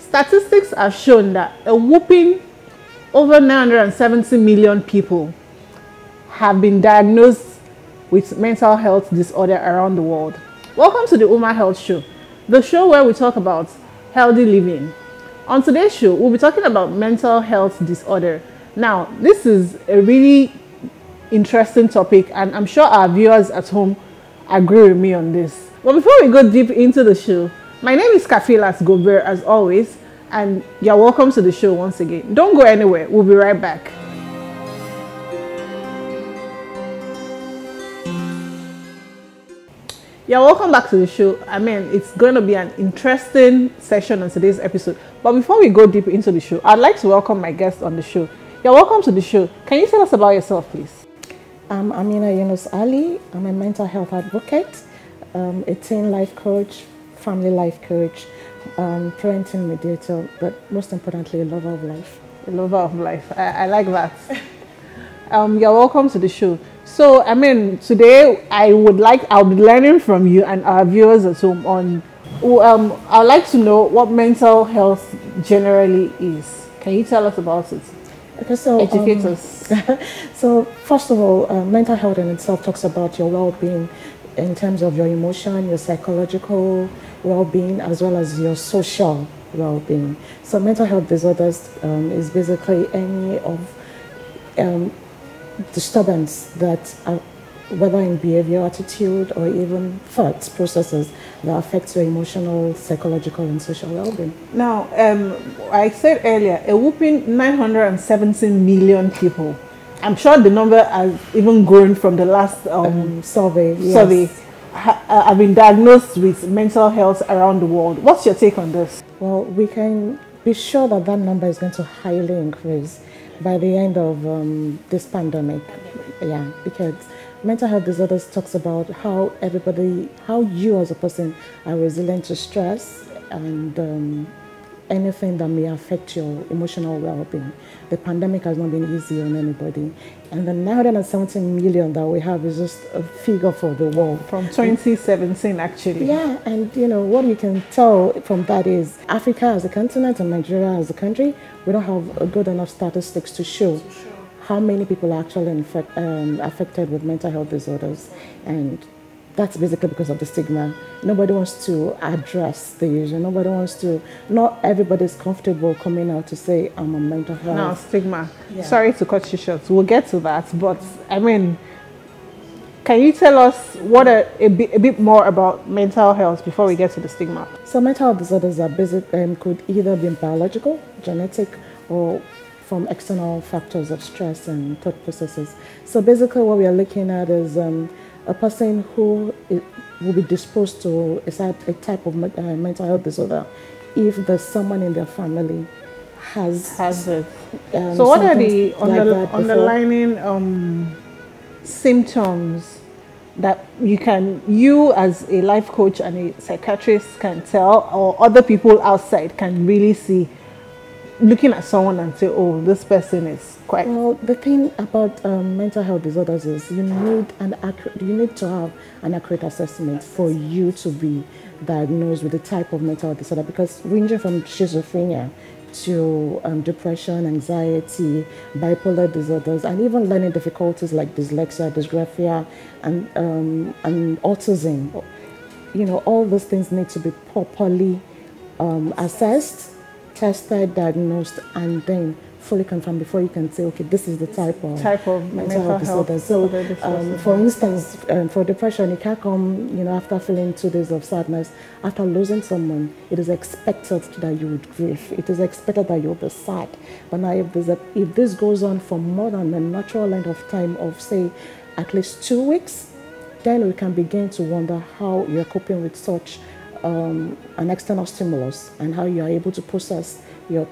Statistics have shown that a whopping over 970 million people have been diagnosed with mental health disorder around the world. Welcome to the Umaah Health Show, the show where we talk about healthy living. On today's show, we'll be talking about mental health disorder. Now, this is a really interesting topic, and I'm sure our viewers at home agree with me on this. But before we go deep into the show, my name is Kafilat Gober, as always, and you're welcome to the show once again. Don't go anywhere. We'll be right back. You're welcome back to the show. I mean, it's going to be an interesting session on today's episode. But before we go deep into the show, I'd like to welcome my guest on the show. You're welcome to the show. Can you tell us about yourself, please? I'm Amina Yunus Ali. I'm a mental health advocate, a teen life coach, family life coach, parenting mediator, but most importantly, a lover of life. A lover of life. I like that. You're welcome to the show. So, I mean, today I'll be learning from you and our viewers at home on, I'd like to know what mental health generally is. Can you tell us about it? Okay, so educate us. So, first of all, mental health in itself talks about your well-being in terms of your emotion, your psychological well-being, as well as your social well-being. So, mental health disorders is basically any of disturbance that are, whether in behavior, attitude, or even thoughts processes that affect your emotional, psychological, and social well-being. Now, I said earlier, a whopping 970 million people. I'm sure the number has even grown from the last survey. Yes. Have been diagnosed with mental health around the world. What's your take on this? Well, we can be sure that that number is going to highly increase by the end of this pandemic. Yeah, because mental health disorders talks about how you as a person are resilient to stress and anything that may affect your emotional well-being. The pandemic has not been easy on anybody. And the 970 million that we have is just a figure for the world. From 2017, actually. Yeah, and you know, what you can tell from that is Africa as a continent and Nigeria as a country, we don't have a good enough statistics to show how many people are actually affected with mental health disorders. And that's basically because of the stigma. Nobody wants to address the issue. Not everybody's comfortable coming out to say, I'm a mental health. No, stigma. Yeah. Sorry to cut you short. We'll get to that. But, I mean, can you tell us what a bit more about mental health before we get to the stigma? So mental health disorders are could either be biological, genetic, or from external factors of stress and thought processes. So basically what we are looking at is a person who will be disposed to a type of mental health disorder if there's someone in their family has it. So what are the underlying symptoms that you as a life coach and a psychiatrist can tell, or other people outside can really see, looking at someone and say, oh, this person is quite... Well, the thing about mental health disorders is you need to have an accurate assessment for you to be diagnosed with the type of mental health disorder, because ranging from schizophrenia to depression, anxiety, bipolar disorders, and even learning difficulties like dyslexia, dysgraphia, and autism, you know, all those things need to be properly assessed, tested, diagnosed, and then fully confirmed before you can say, okay, this is the type of mental health disorder. So, for instance, for depression, you can't come, you know, after feeling 2 days of sadness, after losing someone. It is expected that you would grieve. It is expected that you'll be sad. But now, if this goes on for more than a natural length of time of, say, at least 2 weeks, then we can begin to wonder how you're coping with such an external stimulus and how you are able to process your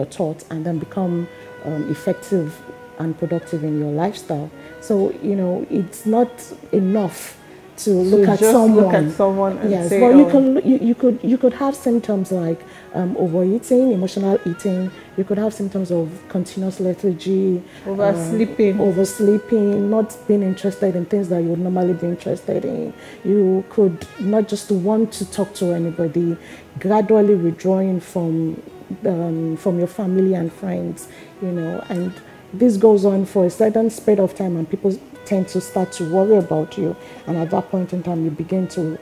thoughts and then become effective and productive in your lifestyle. So, you know, it's not enough to look at someone and yes, say, well, you could have symptoms like overeating, emotional eating. You could have symptoms of continuous lethargy, oversleeping, not being interested in things that you would normally be interested in. You could not just want to talk to anybody, gradually withdrawing from from your family and friends, you know, and this goes on for a certain span of time, and people tend to start to worry about you, and at that point in time, you begin to,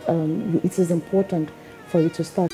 it is important for you to start